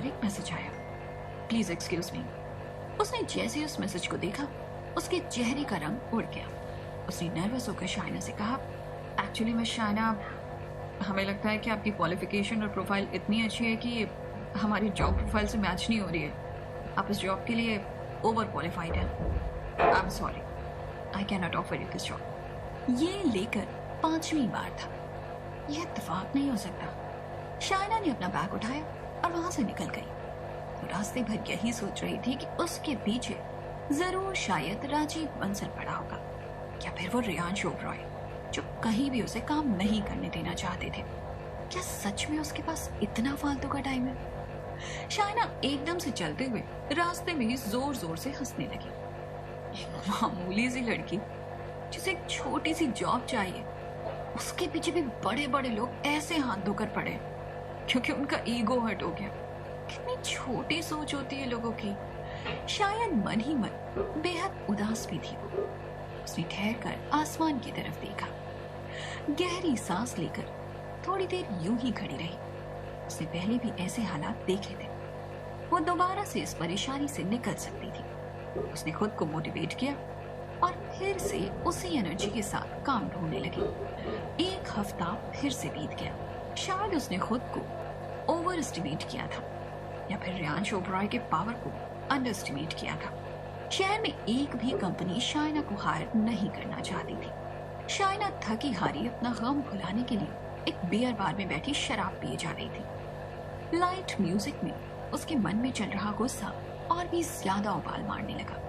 बार एक मैसेज आया, please excuse me. उसने जैसे उस मैसेज को देखा, उसके चेहरे का रंग उड़ गया। उसने नर्वस होकर शाइना से कहा, एक्चुअली मैं शाइना, हमें लगता है कि आपकी क्वालिफिकेशन और प्रोफाइल इतनी अच्छी है कि हमारी जॉब प्रोफाइल से मैच नहीं हो रही है। आप इस जॉब के लिए ओवर क्वालिफाइड हैं। I am sorry, I can not offer you this job. ये लेकर 5वीं बार था। यह इत्तेफाक नहीं हो सकता। शाइना ने अपना बैग उठाया और वहां से निकल गई। वो रास्ते भर यही सोच रही थी कि उसके पीछे जरूर शायद राजीव बंसल पड़ा होगा, या फिर वो रियांश ओबरॉय, जो कहीं भी उसे काम नहीं करने देना चाहते थे। क्या सच में उसके पास इतना फालतू का टाइम है? शाइना एकदम से चलते हुए रास्ते में ही जोर जोर से हंसने लगी। एक मामूली सी लड़की जिसे एक छोटी सी जॉब चाहिए, उसके पीछे भी बड़े बड़े लोग ऐसे हाथ धोकर पड़े क्योंकि उनका ईगो हर्ट हो गया। कितनी छोटी सोच होती है लोगों की। शायद मन ही मन बेहद उदास भी थी। उसने ठहर कर आसमान की तरफ देखा, गहरी सांस लेकर थोड़ी देर यूं ही खड़ी रही। उसने पहले भी ऐसे हालात देखे थे। वो दोबारा से इस परेशानी से निकल सकती थी। उसने खुद को मोटिवेट किया और फिर से उसी एनर्जी के साथ काम ढूंढने लगी। एक हफ्ता फिर से बीत गया। शायद उसने खुद को ओवर एस्टिमेट किया था, या फिर रियांश ओबरॉय के पावर को अंडर एस्टिमेट किया था। शहर में एक भी कंपनी शाइना को हायर नहीं करना चाहती थी। शाइना थकी हारी अपना गम भुलाने के लिए एक बियर बार में बैठी शराब पिए जा रही थी। लाइट म्यूजिक में उसके मन में चल रहा गुस्सा और भी ज्यादा उबाल मारने लगा।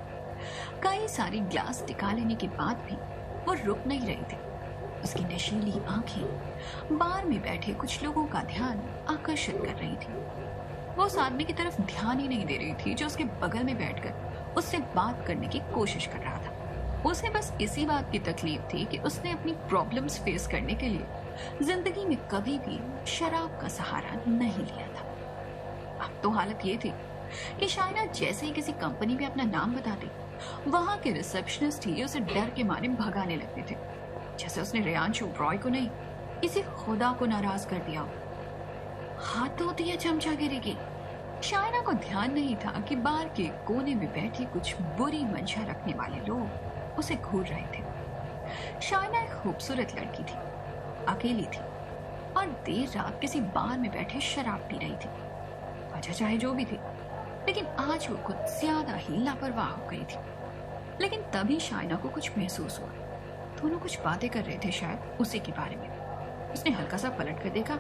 कई सारे ग्लास टिका लेने के बाद भी वो रुक नहीं रही थी। उसकी नशीली आंखें बार में बैठे कुछ लोगों का ध्यान आकर्षित कर रही थी। वो उस आदमी की तरफ ध्यान ही नहीं दे रही थी जो उसके बगल में बैठकर उससे बात करने की कोशिश कर रहा था। उसे बस इसी बात की तकलीफ थी कि उसने अपनी प्रॉब्लम्स फेस करने के लिए जिंदगी में कभी भी शराब का सहारा नहीं लिया था। अब तो हालत ये थी कि शाइना जैसे ही किसी कंपनी में अपना नाम बताती, वहां के रिसेप्शनिस्ट ही उसे डर के मारे भगाने लगते थे, जैसे उसने रियांश ओबरॉय को नहीं, किसी खुदा को नाराज कर दिया। हाथ धोती है चमचागिरी की। शाइना को ध्यान नहीं था कि बार के कोने में बैठे कुछ बुरी मंशा रखने वाले लोग उसे घूर रहे थे। शाइना एक खूबसूरत लड़की थी, अकेली थी और देर रात किसी बार में बैठे शराब पी रही थी। वजह चाहे जो भी थी, लेकिन आज वो कुछ ज्यादा ही लापरवाह हो गई थी। लेकिन तभी शाइना को कुछ महसूस हुआ। दोनों कुछ बातें कर रहे थे, शायद उसी के बारे में। उसने हल्का सा पलट कर देखा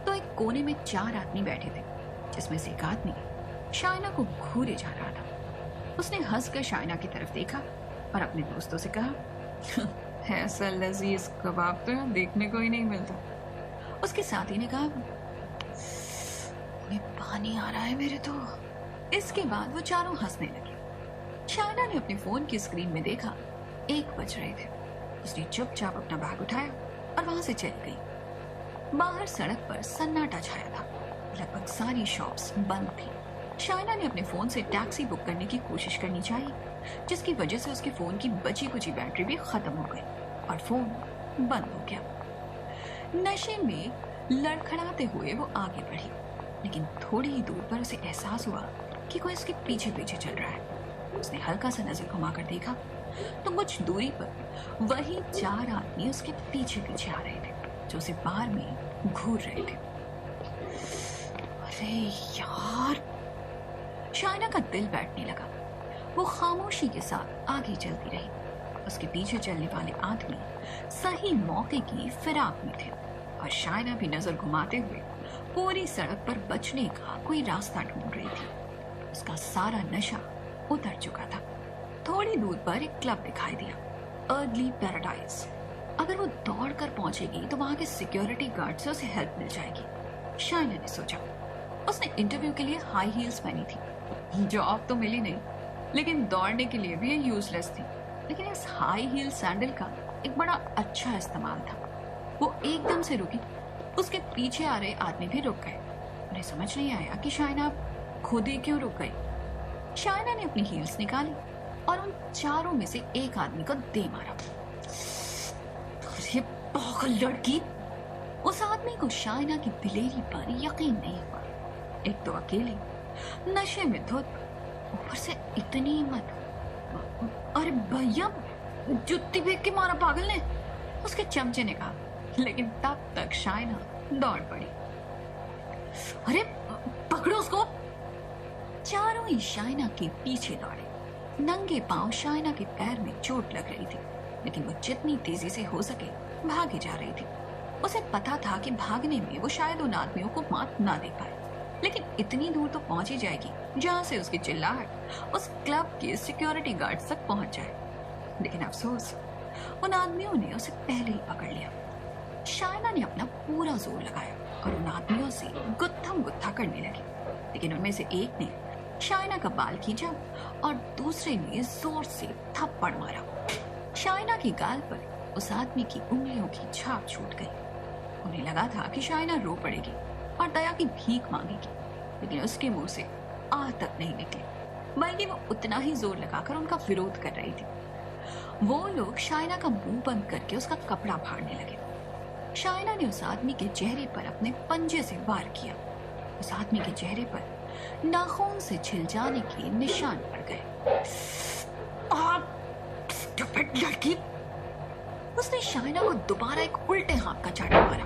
तो एक कोने में 4 आदमी बैठे थे, जिसमें से एक आदमी शाइना को घूरे जा रहा था। उसने हंसकर शाइना की तरफ देखा और अपने दोस्तों से कहा, ऐसा लजीज कबाब तो यहाँ देखने को ही नहीं मिलता। उसके साथी ने कहा, पानी आ रहा है मेरे तो। इसके बाद वो चारों हंसने लगे। शाइना ने अपने फोन की स्क्रीन में देखा 1 बज रहे थे। उसने चुपचाप अपना बैग उठाया और वहां से चली गई। बाहर सड़क पर सन्नाटा छाया था। लगभग सारी शॉप्स बंद थी। शाइना ने अपने फोन से टैक्सी बुक करने की कोशिश करनी चाहिए, जिसकी वजह से उसके फोन की बची कुची बैटरी भी खत्म हो गई और फोन बंद हो गया। नशे में लड़खड़ाते हुए वो आगे बढ़ी, लेकिन थोड़ी ही दूर पर उसे एहसास हुआ कि कोई उसके पीछे पीछे चल रहा है। उसने हल्का सा नजर घुमाकर देखा तो कुछ दूरी पर वही 4 आदमी उसके पीछे पीछे आ रहे थे, जो उसे बार में घूर रहे थे। अरे यार, शाइना का दिल बैठने लगा। वो खामोशी के साथ आगे चलती रही। उसके पीछे चलने वाले आदमी सही मौके की फिराक में थे और शाइना भी नजर घुमाते हुए पूरी सड़क पर बचने का कोई रास्ता ढूंढ रही थी। उसका सारा नशा उतर चुका था। थोड़ी दूर पर एक क्लब दिखाई दिया, अर्ली पैराडाइज। अगर वो दौड़कर पहुंचेगी तो वहां के सिक्योरिटी गार्ड से उसे हेल्प मिल जाएगी, शाइना ने सोचा। उसने इंटरव्यू के लिए हाई हील्स पहनी थी। जॉब तो मिली नहीं, लेकिन दौड़ने के लिए भी ये यूजलेस थी। लेकिन इस हाई हील सैंडल का एक बड़ा अच्छा इस्तेमाल था। वो एकदम से रुकी। उसके पीछे आ रहे आदमी भी रुक गए। उन्हें समझ नहीं आया कि शाइना खुद ही क्यों रुक गई। शाइना ने अपनी हील्स निकाली और उन चारों में से एक आदमी को दे मारा। अरे पागल लड़की! उस आदमी को शाइना की दिलेरी पर यकीन नहीं हुआ। एक तो अकेली, नशे में धुत, ऊपर से इतनी हिम्मत। अरे भैया, जुत्ती फेंक के मारा पागल ने, उसके चमचे ने कहा। लेकिन तब तक शाइना दौड़ पड़ी। अरे पकड़ो उसको। चारों ही शाइना के पीछे दौड़े। नंगे पांव शाइना के पैर में चोट लग रही थी, लेकिन वो जितनी तेजी से हो सके भागे जा रही थी। उसे पता था कि भागने में वो शायद उन आदमियों को मात ना दे पाए, लेकिन इतनी दूर तो पहुंच ही जाएगी जहां से उसकी चिल्लाहट उस क्लब के सिक्योरिटी गार्ड तक पहुंच जाए। लेकिन अफसोस, उन आदमियों ने उसे पहले ही पकड़ लिया। शाइना ने अपना पूरा जोर लगाया और उन आदमियों से गुत्थम गुत्था करने लगी, लेकिन उनमें से एक ने शाइना का बाल खींचा और दूसरे ने जोर से थप्पड़ मारा। शाइना की गाल पर उस आदमी की उंगलियों की छाप छूट गई। उन्हें लगा था कि शाइना रो पड़ेगी और दया की भीख मांगेगी, लेकिन उसके मुंह से आह तक नहीं निकली, बल्कि वो उतना ही जोर लगाकर उनका विरोध कर रही थी। वो लोग शाइना का मुंह बंद करके उसका कपड़ा फाड़ने लगे। शाइना ने उस आदमी के चेहरे पर अपने पंजे से वार किया। उस आदमी के चेहरे पर नाखून से छिल जाने के निशान पड़ गए। स्टूपिड लड़की! उसने शाइना को दोबारा एक उल्टे हाथ का चाटा मारा।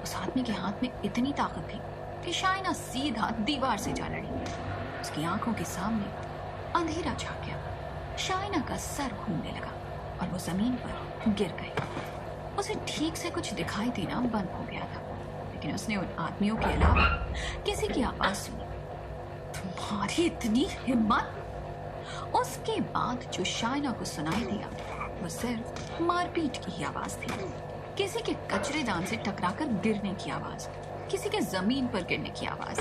उस आदमी के हाथ में इतनी ताकत थी कि शाइना सीधा दीवार से जा लड़ी। उसकी आंखों के सामने अंधेरा छा गया। शाइना का सर घूमने लगा और वो जमीन पर गिर गई। उसे ठीक से कुछ दिखाई देना बंद हो गया था, लेकिन उसने उन आदमियों के अलावा किसी की आवाज सुनी। तुम्हारी इतनी हिम्मत! उसके बाद जो शाइना को सुनाई दिया वो सिर्फ मारपीट की ही आवाज थी। किसी के कचरेदान से टकराकर गिरने की आवाज, किसी के जमीन पर गिरने की आवाज।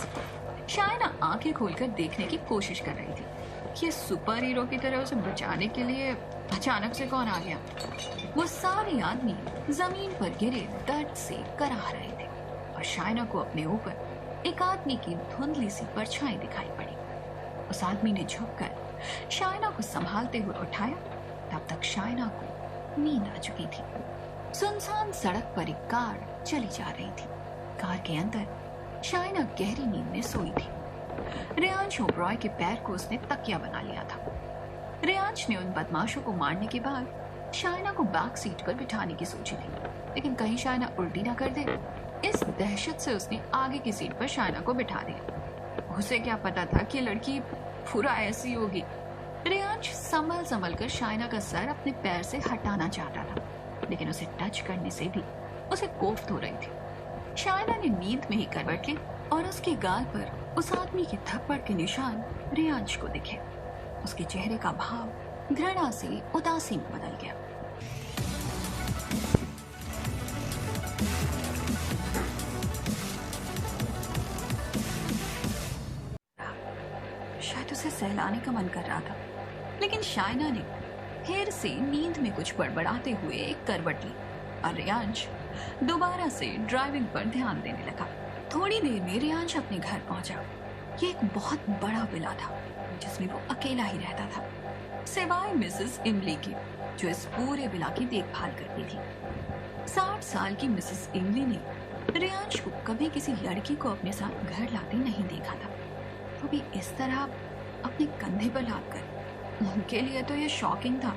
शाइना आंखें खोलकर देखने की कोशिश कर रही थी। ये सुपर हीरो की तरह उसे बचाने के लिए अचानक से कौन आ गया? वो सारे आदमी जमीन पर गिरे दर्द से कराह रहे थे और शाइना को अपने ऊपर एक आदमी की धुंधली सी परछाई दिखाई पड़ी। उस आदमी ने झुककर शाइना को संभालते हुए उठाया। तब तक शाइना को नींद आ चुकी थी। सुनसान सड़क पर एक कार चली जा रही थी। कार के अंदर शाइना गहरी नींद में सोई थी। रेयांश ओबरॉय के पैर को उसने तकिया बना लिया था। रेयांश ने उन बदमाशों को मारने के बाद शाइना को बैक सीट पर बिठाने की सोची थी, लेकिन कहीं शाइना उल्टी ना कर दे, इस दहशत से उसने आगे की सीट पर शाइना को बिठा दिया। उसे क्या पता था कि लड़की पूरा ऐसी होगी। रेयांश संभल कर शाइना का सर अपने पैर से हटाना चाहता था, लेकिन उसे टच करने से भी उसे कोफ्त हो रही थी। शाइना ने नींद में ही करवट ली और उसके गाल पर उस आदमी के थप्पड़ के निशान रेयांश को दिखे। उसके चेहरे का भाव घृणा से उदासी में बदल गया। शायद उसे सहलाने का मन कर रहा था, लेकिन शाइना ने फिर से नींद में कुछ बड़बड़ाते हुए एक करवट ली और रेयांश दोबारा से ड्राइविंग पर ध्यान देने लगा। थोड़ी देर में रेयांश अपने घर पहुंचा। ये एक बहुत बड़ा विला था जिसमें वो अकेला ही रहता था, सिवाय मिसेस इमली की, जो इस पूरे विला की देखभाल करती थी। 60 साल की मिसेस इमली ने रेयांश को कभी किसी लड़की को अपने साथ घर लाते नहीं देखा था, वो भी इस तरह अपने कंधे पर लादकर। उनके लिए तो ये शॉकिंग था।